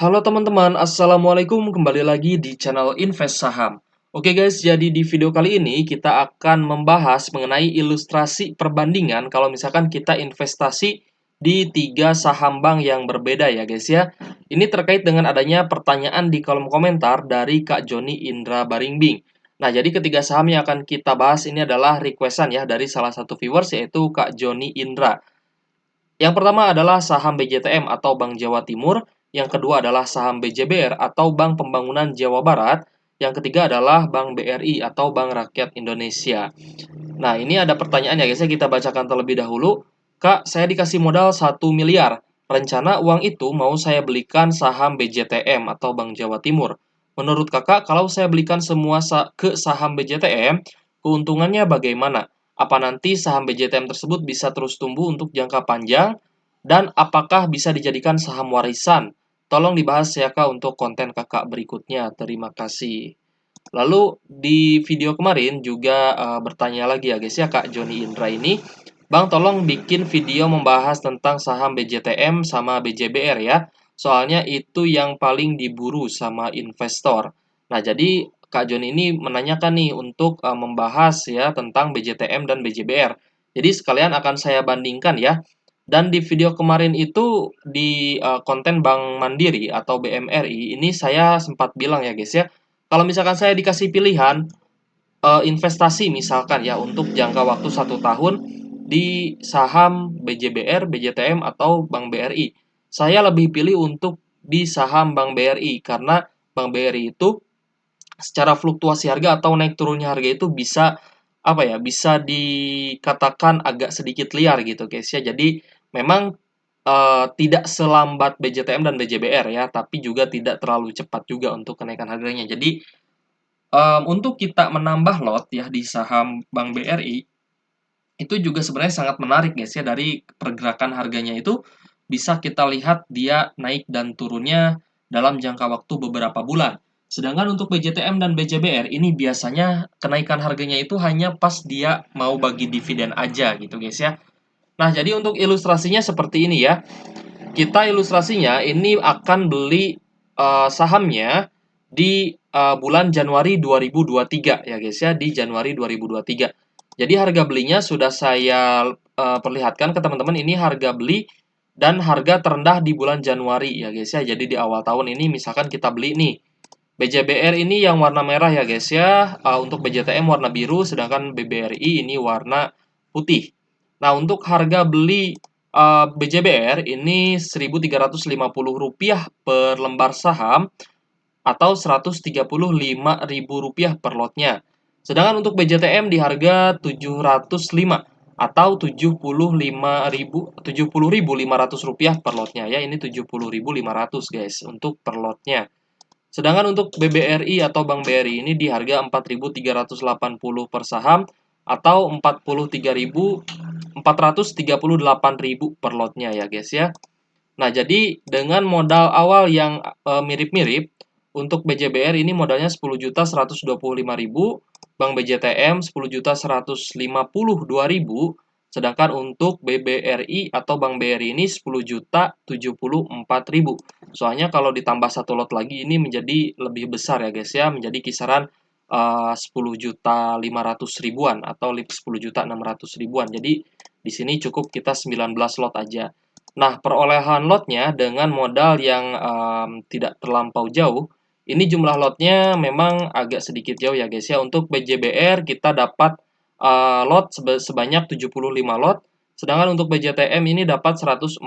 Halo teman-teman, Assalamualaikum, kembali lagi di channel Invest Saham. Oke guys, jadi di video kali ini kita akan membahas mengenai ilustrasi perbandingan kalau misalkan kita investasi di 3 saham bank yang berbeda ya guys ya. Ini terkait dengan adanya pertanyaan di kolom komentar dari Kak Joni Indra Baringbing. Nah, jadi ketiga saham yang akan kita bahas ini adalah requestan ya dari salah satu viewers yaitu Kak Joni Indra. Yang pertama adalah saham BJTM atau Bank Jawa Timur, yang kedua adalah saham BJBR atau Bank Pembangunan Jawa Barat, yang ketiga adalah Bank BRI atau Bank Rakyat Indonesia. Nah, ini ada pertanyaan ya guys ya, kita bacakan terlebih dahulu. Kak, saya dikasih modal 1 miliar. Rencana uang itu mau saya belikan saham BJTM atau Bank Jawa Timur. Menurut kakak, kalau saya belikan semua ke saham BJTM, keuntungannya bagaimana? Apa nanti saham BJTM tersebut bisa terus tumbuh untuk jangka panjang? Dan apakah bisa dijadikan saham warisan? Tolong dibahas ya kak untuk konten kakak berikutnya. Terima kasih. Lalu di video kemarin juga bertanya lagi ya guys ya Kak Joni Indra ini, Bang tolong bikin video membahas tentang saham BJTM sama BJBR ya. Soalnya itu yang paling diburu sama investor. Nah, jadi Kak Joni ini menanyakan nih untuk membahas ya tentang BJTM dan BJBR. Jadi sekalian akan saya bandingkan ya. Dan di video kemarin itu di konten Bank Mandiri atau BMRI ini saya sempat bilang ya guys ya, kalau misalkan saya dikasih pilihan investasi misalkan ya untuk jangka waktu 1 tahun di saham BJBR, BJTM atau Bank BRI, saya lebih pilih untuk di saham Bank BRI karena Bank BRI itu secara fluktuasi harga atau naik turunnya harga itu bisa apa ya, bisa dikatakan agak sedikit liar gitu guys ya. Jadi memang tidak selambat BJTM dan BJBR ya, tapi juga tidak terlalu cepat juga untuk kenaikan harganya. Jadi untuk kita menambah lot ya di saham Bank BRI, itu juga sebenarnya sangat menarik guys ya, dari pergerakan harganya itu bisa kita lihat dia naik dan turunnya dalam jangka waktu beberapa bulan. Sedangkan untuk BJTM dan BJBR ini biasanya kenaikan harganya itu hanya pas dia mau bagi dividen aja gitu guys ya. Nah, jadi untuk ilustrasinya seperti ini ya. Kita ilustrasinya ini akan beli sahamnya di bulan Januari 2023 ya guys ya, di Januari 2023. Jadi harga belinya sudah saya perlihatkan ke teman-teman, ini harga beli dan harga terendah di bulan Januari ya guys ya. Jadi di awal tahun ini misalkan kita beli nih BJBR ini yang warna merah ya guys ya, untuk BJTM warna biru, sedangkan BBRI ini warna putih. Nah, untuk harga beli BJBR ini Rp1.350 per lembar saham atau Rp135.000 per lotnya. Sedangkan untuk BJTM di harga 705 atau 70.500 rupiah per lotnya ya. Ini 70.500 guys untuk per lotnya. Sedangkan untuk BBRI atau Bank BRI ini di harga 4.380 per saham atau 438.000 per lotnya ya guys ya. Nah, jadi dengan modal awal yang mirip-mirip, untuk BJBR ini modalnya 10.125.000, Bank BJTM 10.152.000, sedangkan untuk BBRI atau Bank BRI ini 10.074.000. Soalnya kalau ditambah satu lot lagi ini menjadi lebih besar ya guys ya, menjadi kisaran 10.500 ribuan atau 10.600 ribuan. Jadi di sini cukup kita 19 lot aja. Nah, perolehan lotnya dengan modal yang tidak terlampau jauh, ini jumlah lotnya memang agak sedikit jauh ya guys ya. Untuk BJBR kita dapat lot sebanyak 75 lot, sedangkan untuk BJTM ini dapat 144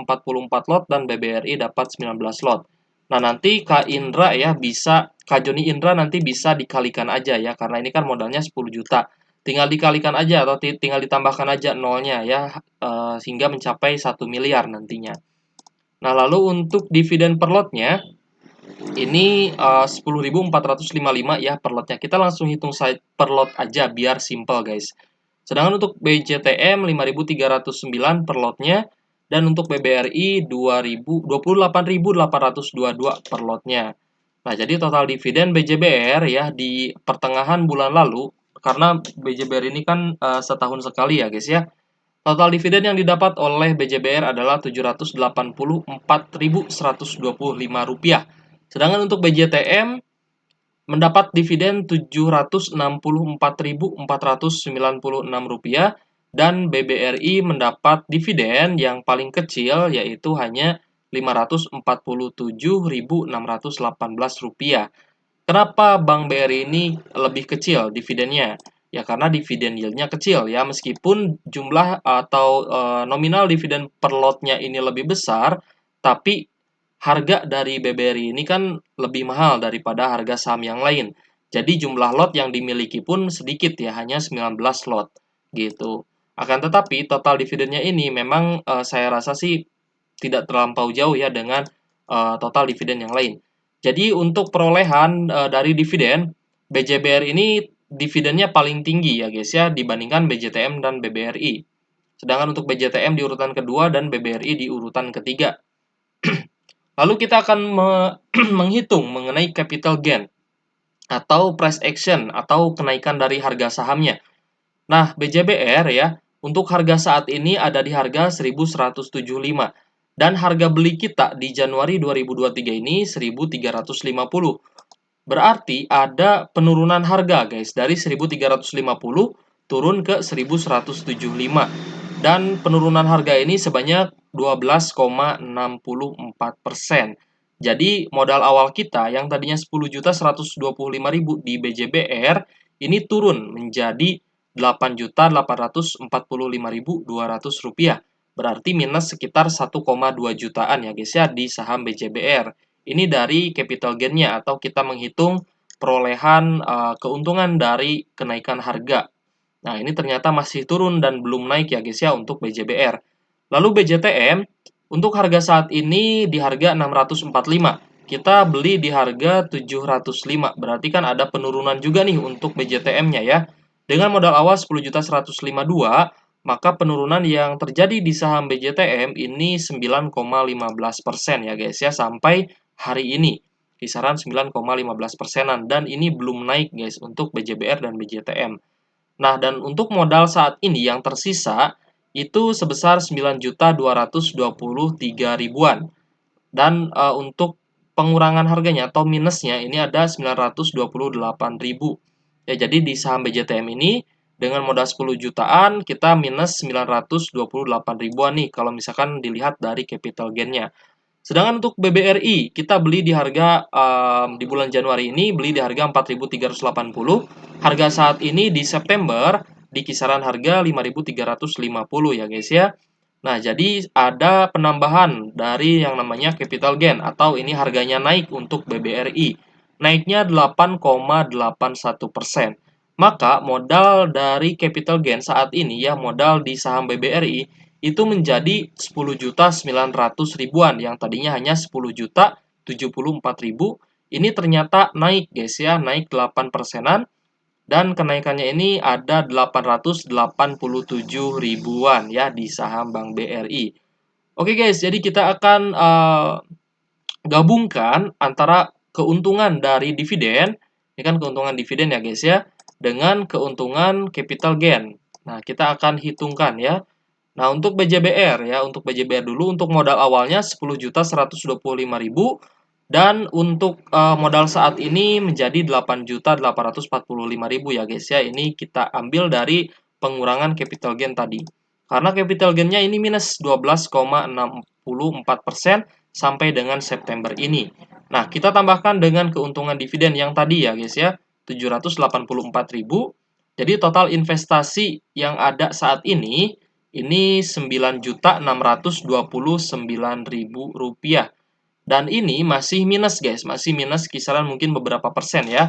lot dan BBRI dapat 19 lot. Nah, nanti Kak Indra ya bisa, Kak Joni Indra nanti bisa dikalikan aja ya, karena ini kan modalnya 10 juta. Tinggal dikalikan aja atau tinggal ditambahkan aja nolnya ya, sehingga mencapai 1 miliar nantinya. Nah, lalu untuk dividen per lotnya, ini 10.455 ya per lotnya. Kita langsung hitung per lot aja biar simple guys. Sedangkan untuk BJTM 5.309 per lotnya, dan untuk BBRI 28.822 per lotnya. Nah, jadi total dividen BJBR ya di pertengahan bulan lalu, karena BJBR ini kan setahun sekali ya guys ya. Total dividen yang didapat oleh BJBR adalah Rp784.125 Sedangkan untuk BJTM mendapat dividen Rp764.496 dan BBRI mendapat dividen yang paling kecil yaitu hanya Rp547.618. Kenapa Bank BRI ini lebih kecil dividennya? Ya karena dividen yieldnya kecil ya, meskipun jumlah atau nominal dividen per lotnya ini lebih besar, tapi harga dari BBRI ini kan lebih mahal daripada harga saham yang lain. Jadi jumlah lot yang dimiliki pun sedikit ya, hanya 19 lot gitu. Akan tetapi total dividennya ini memang saya rasa sih tidak terlampau jauh ya dengan total dividen yang lain. Jadi untuk perolehan dari dividen, BJBR ini dividennya paling tinggi ya guys ya dibandingkan BJTM dan BBRI. Sedangkan untuk BJTM di urutan kedua dan BBRI di urutan ketiga. Lalu kita akan menghitung mengenai capital gain atau price action atau kenaikan dari harga sahamnya. Nah, BJBR ya, untuk harga saat ini ada di harga 1175 dan harga beli kita di Januari 2023 ini 1350. Berarti ada penurunan harga guys dari 1350 turun ke 1175 dan penurunan harga ini sebanyak 12,64%. Jadi modal awal kita yang tadinya 10.125.000 di BJBR ini turun menjadi 8.845.200 rupiah. Berarti minus sekitar 1,2 jutaan ya guys ya di saham BJBR. Ini dari capital gain-nya atau kita menghitung perolehan keuntungan dari kenaikan harga. Nah, ini ternyata masih turun dan belum naik ya guys ya untuk BJBR. Lalu BJTM untuk harga saat ini di harga 645. Kita beli di harga 705. Berarti kan ada penurunan juga nih untuk BJTM-nya ya. Dengan modal awal 10.152, maka penurunan yang terjadi di saham BJTM ini 9,15% ya guys ya sampai hari ini. Kisaran 9,15%-an dan ini belum naik guys untuk BJBR dan BJTM. Nah, dan untuk modal saat ini yang tersisa itu sebesar 9.223.000-an. Dan untuk pengurangan harganya atau minusnya ini ada 928.000. Ya, jadi di saham BJTM ini dengan modal 10 jutaan kita minus 928 ribuan nih kalau misalkan dilihat dari capital gain-nya. Sedangkan untuk BBRI, kita beli di harga di bulan Januari ini beli di harga 4.380. Harga saat ini di September di kisaran harga 5.350 ya guys ya. Nah, jadi ada penambahan dari yang namanya capital gain atau ini harganya naik untuk BBRI. Naiknya 8,81%. Maka modal dari capital gain saat ini ya modal di saham BBRI itu menjadi 10.900.000-an yang tadinya hanya 10.074.000. Ini ternyata naik guys ya, naik 8%-an dan kenaikannya ini ada 887 ribuan ya di saham Bank BRI. Oke guys, jadi kita akan gabungkan antara keuntungan dari dividen, ini kan keuntungan dividen ya guys ya, dengan keuntungan capital gain. Nah, kita akan hitungkan ya. Nah, untuk BJBR ya, untuk BJBR dulu untuk modal awalnya 10.125.000 dan untuk modal saat ini menjadi 8.845.000 ya guys ya. Ini kita ambil dari pengurangan capital gain tadi. Karena capital gain-nya ini minus 12,64% sampai dengan September ini. Nah, kita tambahkan dengan keuntungan dividen yang tadi ya guys ya, 784.000. Jadi total investasi yang ada saat ini 9.629.000 rupiah. Dan ini masih minus guys, masih minus kisaran mungkin beberapa persen ya.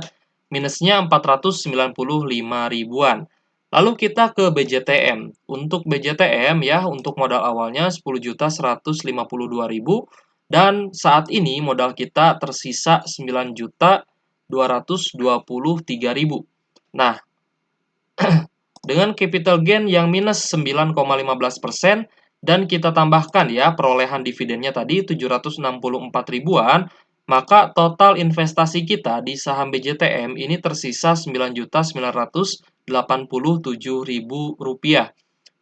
Minusnya 495 ribuan. Lalu kita ke BJTM. Untuk BJTM ya, untuk modal awalnya 10.152.000 dan saat ini modal kita tersisa 9.223.000. Nah, dengan capital gain yang minus 9,15% dan kita tambahkan ya perolehan dividennya tadi 764 ribuan, maka total investasi kita di saham BJTM ini tersisa 9.987.000 rupiah.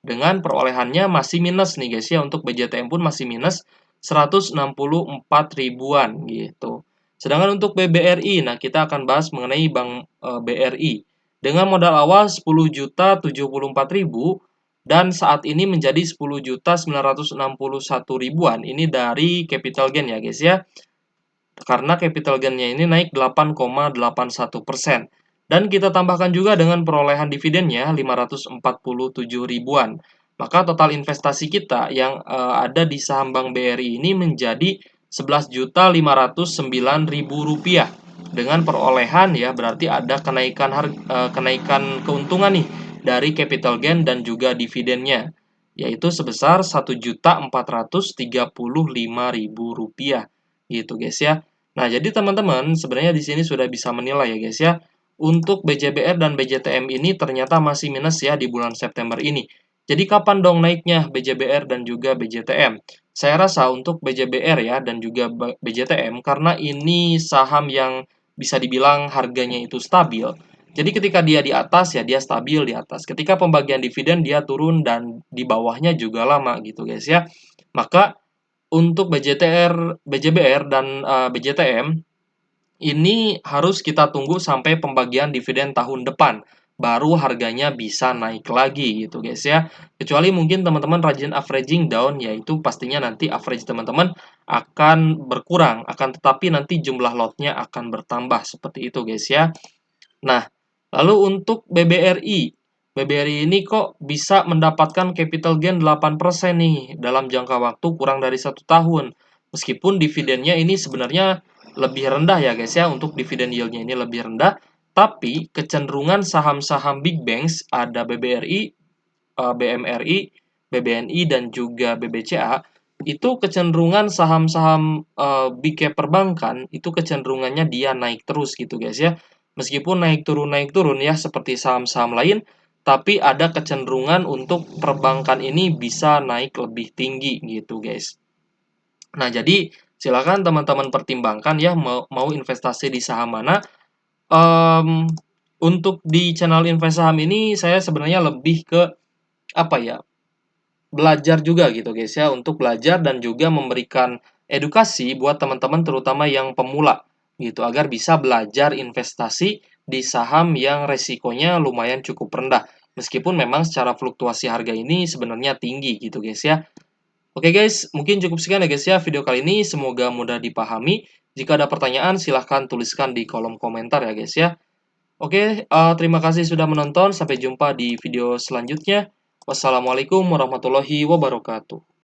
Dengan perolehannya masih minus nih guys ya, untuk BJTM pun masih minus 164 ribuan gitu. Sedangkan untuk BBRI, nah kita akan bahas mengenai Bank BRI. Dengan modal awal 10.074.000 dan saat ini menjadi 10.961 ribuan. Ini dari capital gain ya guys ya. Karena capital gain-nya ini naik 8,81%. Dan kita tambahkan juga dengan perolehan dividennya 547 ribuan. Maka total investasi kita yang ada di saham Bank BRI ini menjadi 11.509.000 rupiah. Dengan perolehan ya berarti ada kenaikan keuntungan nih dari capital gain dan juga dividennya, yaitu sebesar 1.435.000 rupiah gitu guys ya. Nah, jadi teman-teman sebenarnya di sini sudah bisa menilai ya guys ya. Untuk BJBR dan BJTM ini ternyata masih minus ya di bulan September ini. Jadi kapan dong naiknya BJBR dan juga BJTM? Saya rasa untuk BJBR ya dan juga BJTM karena ini saham yang bisa dibilang harganya itu stabil. Jadi ketika dia di atas ya dia stabil di atas. Ketika pembagian dividen dia turun dan di bawahnya juga lama gitu guys ya. Maka untuk BJBR dan BJTM ini harus kita tunggu sampai pembagian dividen tahun depan. Baru harganya bisa naik lagi gitu guys ya. Kecuali mungkin teman-teman rajin averaging down, yaitu pastinya nanti average teman-teman akan berkurang. Akan tetapi nanti jumlah lotnya akan bertambah seperti itu guys ya. Nah, lalu untuk BBRI. BBRI ini kok bisa mendapatkan capital gain 8% nih dalam jangka waktu kurang dari 1 tahun. Meskipun dividennya ini sebenarnya lebih rendah ya guys ya, untuk dividen yieldnya ini lebih rendah. Tapi kecenderungan saham-saham big banks, ada BBRI, BMRI, BBNI, dan juga BBCA, itu kecenderungan saham-saham big cap perbankan, itu kecenderungannya dia naik terus gitu guys ya. Meskipun naik turun ya seperti saham-saham lain, tapi ada kecenderungan untuk perbankan ini bisa naik lebih tinggi gitu guys. Nah, jadi silakan teman-teman pertimbangkan ya mau investasi di saham mana. Untuk di channel Invest Saham ini saya sebenarnya lebih ke apa ya? Belajar juga gitu guys ya, untuk belajar dan juga memberikan edukasi buat teman-teman terutama yang pemula gitu agar bisa belajar investasi di saham yang resikonya lumayan cukup rendah. Meskipun memang secara fluktuasi harga ini sebenarnya tinggi gitu guys ya. Oke guys, mungkin cukup sekian ya guys ya video kali ini. Semoga mudah dipahami. Jika ada pertanyaan, silahkan tuliskan di kolom komentar ya guys ya. Oke, terima kasih sudah menonton. Sampai jumpa di video selanjutnya. Wassalamualaikum warahmatullahi wabarakatuh.